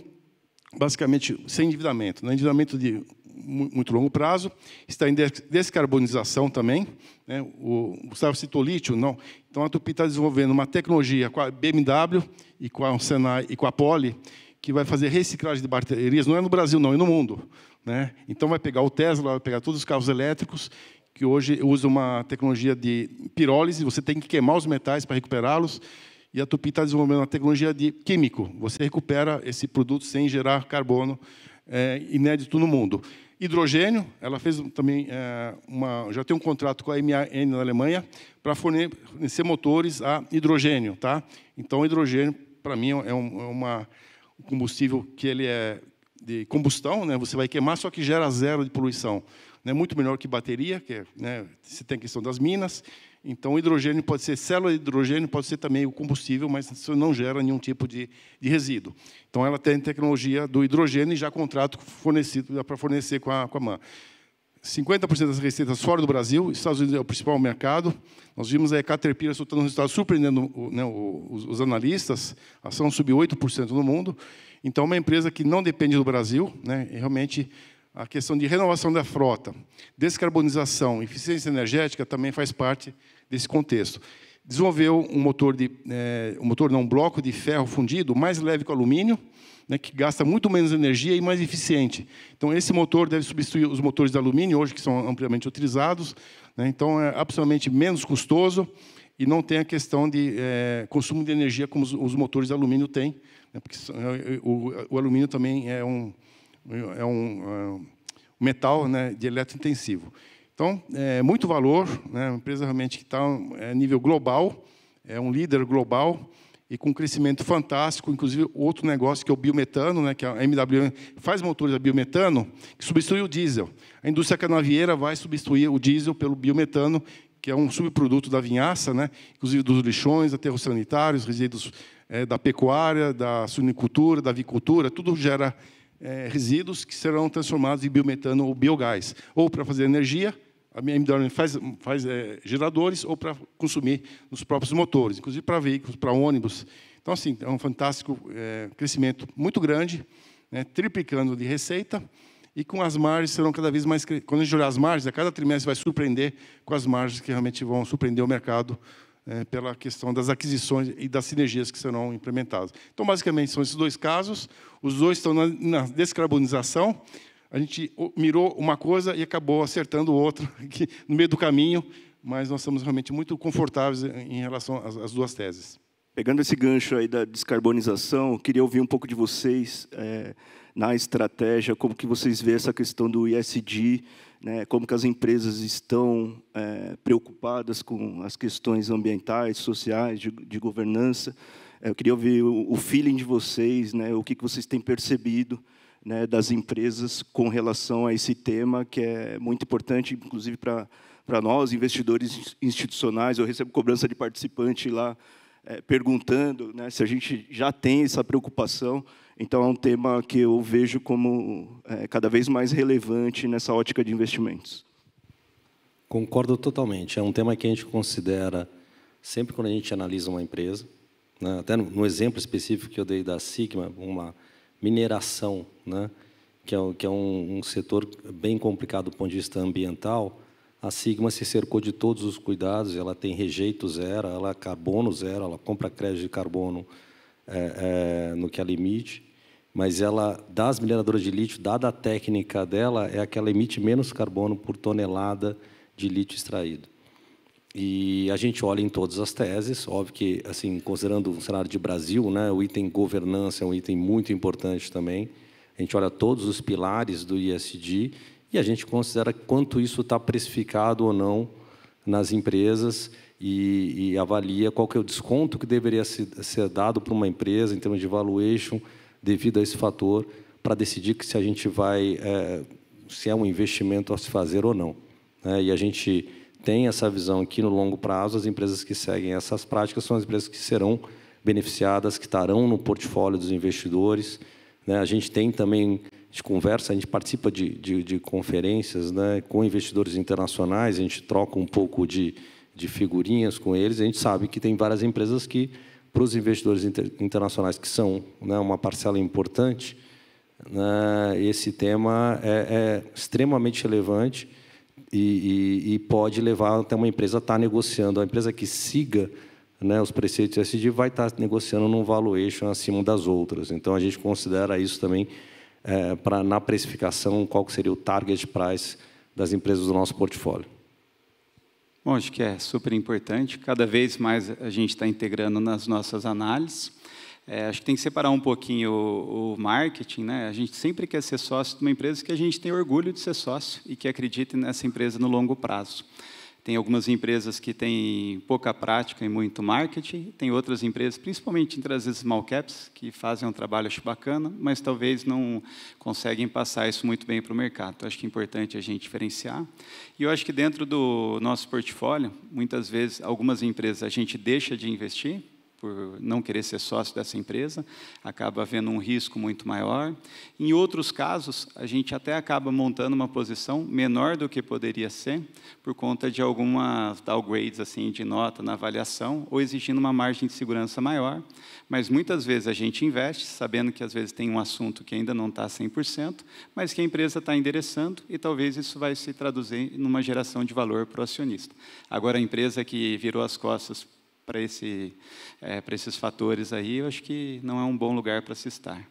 basicamente, sem endividamento. Né? Endividamento de muito longo prazo, está em descarbonização também. Né? O Gustavo citou lítio, não. Então, a Tupi está desenvolvendo uma tecnologia com a BMW e com a Senai e com a Poly, que vai fazer reciclagem de baterias, não é no Brasil, não, é no mundo. Né? Então, vai pegar o Tesla, vai pegar todos os carros elétricos, que hoje usam uma tecnologia de pirólise, você tem que queimar os metais para recuperá-los, e a Tupi está desenvolvendo uma tecnologia de químico. Você recupera esse produto sem gerar carbono, inédito no mundo. Hidrogênio, ela fez também já tem um contrato com a MAN na Alemanha para fornecer motores a hidrogênio, tá? Então, o hidrogênio, para mim, é um combustível que ele é de combustão, né? Você vai queimar, só que gera zero de poluição. É muito melhor que bateria, que né, você tem a questão das minas. Então, o hidrogênio pode ser célula de hidrogênio, pode ser também o combustível, mas isso não gera nenhum tipo de resíduo. Então, ela tem tecnologia do hidrogênio e já contrato fornecido para fornecer com a MAN. 50% das receitas fora do Brasil, Estados Unidos é o principal mercado. Nós vimos a Caterpillar soltando um resultado surpreendendo, né, os analistas. A ação subiu 8% no mundo. Então, é uma empresa que não depende do Brasil, né, e realmente a questão de renovação da frota, descarbonização, eficiência energética também faz parte desse contexto. Desenvolveu um bloco de ferro fundido mais leve que o alumínio, né, que gasta muito menos energia e mais eficiente. Então, esse motor deve substituir os motores de alumínio, hoje que são amplamente utilizados. Né, então, é absolutamente menos custoso e não tem a questão de consumo de energia como os motores de alumínio têm, né, porque o alumínio também é um metal, né, de eletrointensivo. Então, muito valor, né, uma empresa realmente que está a nível global, é um líder global e com um crescimento fantástico, inclusive outro negócio que é o biometano, né, que a MWM faz motores a biometano, que substitui o diesel. A indústria canavieira vai substituir o diesel pelo biometano, que é um subproduto da vinhaça, né, inclusive dos lixões, aterros sanitários, resíduos da pecuária, da suinicultura, da avicultura, tudo gera resíduos que serão transformados em biometano ou biogás, ou para fazer energia, a MWM faz geradores, ou para consumir nos próprios motores, inclusive para veículos, para ônibus. Então, assim, é um fantástico crescimento muito grande, né, triplicando de receita, e com as margens serão cada vez mais... Quando a gente olhar as margens, a cada trimestre vai surpreender com as margens que realmente vão surpreender o mercado pela questão das aquisições e das sinergias que serão implementadas. Então, basicamente, são esses dois casos. Os dois estão na descarbonização. A gente mirou uma coisa e acabou acertando outra aqui no meio do caminho, mas nós estamos realmente muito confortáveis em relação às duas teses. Pegando esse gancho aí da descarbonização, eu queria ouvir um pouco de vocês na estratégia, como que vocês veem essa questão do ESG, né, como que as empresas estão preocupadas com as questões ambientais, sociais, de governança. Eu queria ouvir o feeling de vocês, né, o que vocês têm percebido, né, das empresas com relação a esse tema, que é muito importante, inclusive para nós, investidores institucionais. Eu recebo cobrança de participante lá, perguntando, né, se a gente já tem essa preocupação. Então, é um tema que eu vejo como cada vez mais relevante nessa ótica de investimentos. Concordo totalmente. É um tema que a gente considera sempre quando a gente analisa uma empresa, né? Até no exemplo específico que eu dei da Sigma, uma mineração, né? que é um setor bem complicado do ponto de vista ambiental. A Sigma se cercou de todos os cuidados, ela tem rejeito zero, ela é carbono zero, ela compra crédito de carbono no que ela emite, mas ela, das mineradoras de lítio, dada a técnica dela, é a que ela emite menos carbono por tonelada de lítio extraído. E a gente olha em todas as teses, óbvio que, assim, considerando o cenário de Brasil, né, o item governança é um item muito importante também. A gente olha todos os pilares do ESG e a gente considera quanto isso está precificado ou não nas empresas e avalia qual que é o desconto que deveria ser dado para uma empresa em termos de valuation devido a esse fator para decidir se a gente vai se é um investimento a se fazer ou não, né? E a gente tem essa visão que, no longo prazo, as empresas que seguem essas práticas são as empresas que serão beneficiadas, que estarão no portfólio dos investidores, né? A gente tem também, a gente conversa, a gente participa de conferências, né, com investidores internacionais, a gente troca um pouco de figurinhas com eles, a gente sabe que tem várias empresas que, para os investidores internacionais, que são, né, uma parcela importante, né, esse tema é extremamente relevante e pode levar até uma empresa a estar negociando. A empresa que siga, né, os preceitos ESG vai estar negociando num valuation acima das outras. Então, a gente considera isso também na precificação, qual que seria o target price das empresas do nosso portfólio. Bom, acho que é super importante. Cada vez mais a gente está integrando nas nossas análises. Acho que tem que separar um pouquinho o marketing, né? A gente sempre quer ser sócio de uma empresa que a gente tem orgulho de ser sócio e que acredite nessa empresa no longo prazo. Tem algumas empresas que têm pouca prática e muito marketing, tem outras empresas, principalmente entre as small caps, que fazem um trabalho, acho bacana, mas talvez não conseguem passar isso muito bem para o mercado. Então, acho que é importante a gente diferenciar. E eu acho que dentro do nosso portfólio, muitas vezes, algumas empresas a gente deixa de investir, por não querer ser sócio dessa empresa, acaba havendo um risco muito maior. Em outros casos, a gente até acaba montando uma posição menor do que poderia ser, por conta de algumas downgrades assim, de nota na avaliação, ou exigindo uma margem de segurança maior. Mas, muitas vezes, a gente investe, sabendo que, às vezes, tem um assunto que ainda não está 100%, mas que a empresa está endereçando, e talvez isso vai se traduzir numa geração de valor para o acionista. Agora, a empresa que virou as costas para esses fatores aí, eu acho que não é um bom lugar para se estar.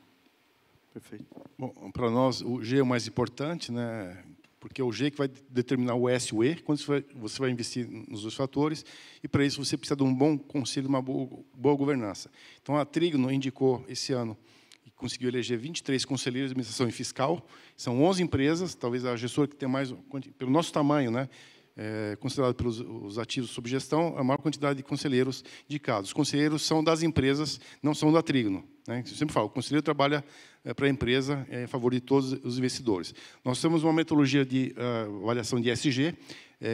Perfeito. Bom, para nós, o G é o mais importante, né? porque é o G que vai determinar o S e o E, quando você vai investir nos dois fatores, e para isso você precisa de um bom conselho, uma boa governança. Então, a Trígono indicou esse ano, e conseguiu eleger 23 conselheiros de administração e fiscal, são 11 empresas, talvez a gestora que tem mais, pelo nosso tamanho, né, considerado pelos os ativos sob gestão, a maior quantidade de conselheiros indicados. Os conselheiros são das empresas, não são da Trígono, né? Eu sempre falo, o conselheiro trabalha para a empresa em favor de todos os investidores. Nós temos uma metodologia de avaliação de ESG,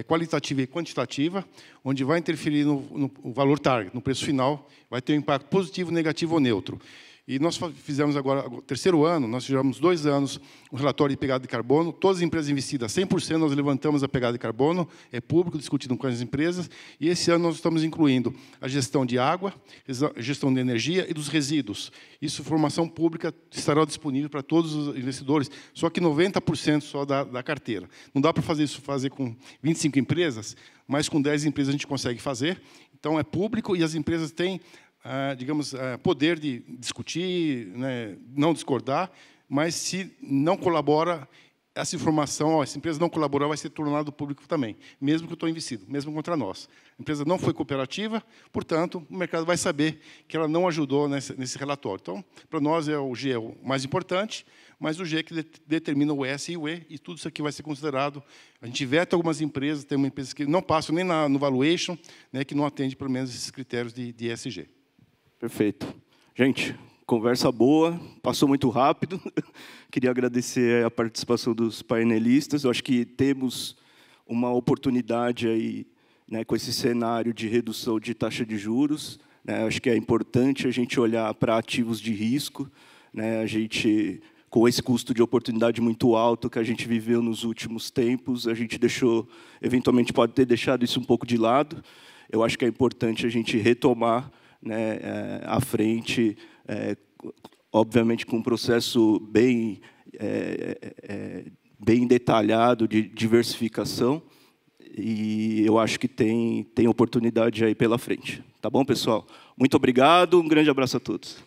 qualitativa e quantitativa, onde vai interferir no valor target, no preço final, vai ter um impacto positivo, negativo ou neutro. E nós fizemos agora, o terceiro ano, nós fizemos 2 anos, um relatório de pegada de carbono, todas as empresas investidas, 100% nós levantamos a pegada de carbono, é público, discutido com as empresas, e esse ano nós estamos incluindo a gestão de água, a gestão de energia e dos resíduos. Isso, informação pública, estará disponível para todos os investidores, só que 90% só da carteira. Não dá para fazer com 25 empresas, mas com 10 empresas a gente consegue fazer, então é público e as empresas têm digamos, poder de discutir, né, não discordar, mas se não colabora, essa informação, essa empresa não colaborar, vai ser tornado público também, mesmo que eu estou investido, mesmo contra nós. A empresa não foi cooperativa, portanto, o mercado vai saber que ela não ajudou nesse relatório. Então, para nós, o G é o mais importante, mas o G é que determina o S e o E, e tudo isso aqui vai ser considerado. A gente veta algumas empresas, tem uma empresa que não passam nem no valuation, né, que não atende, pelo menos, esses critérios de ESG. Perfeito. Gente, conversa boa, passou muito rápido. Queria agradecer a participação dos painelistas. Eu acho que temos uma oportunidade aí, né, com esse cenário de redução de taxa de juros. Né, acho que é importante a gente olhar para ativos de risco. Né, a gente, com esse custo de oportunidade muito alto que a gente viveu nos últimos tempos, a gente deixou, eventualmente pode ter deixado isso um pouco de lado. Eu acho que é importante a gente retomar, né, à frente, obviamente com um processo bem detalhado de diversificação, e eu acho que tem oportunidade aí pela frente. Tá bom, pessoal? Muito obrigado, um grande abraço a todos.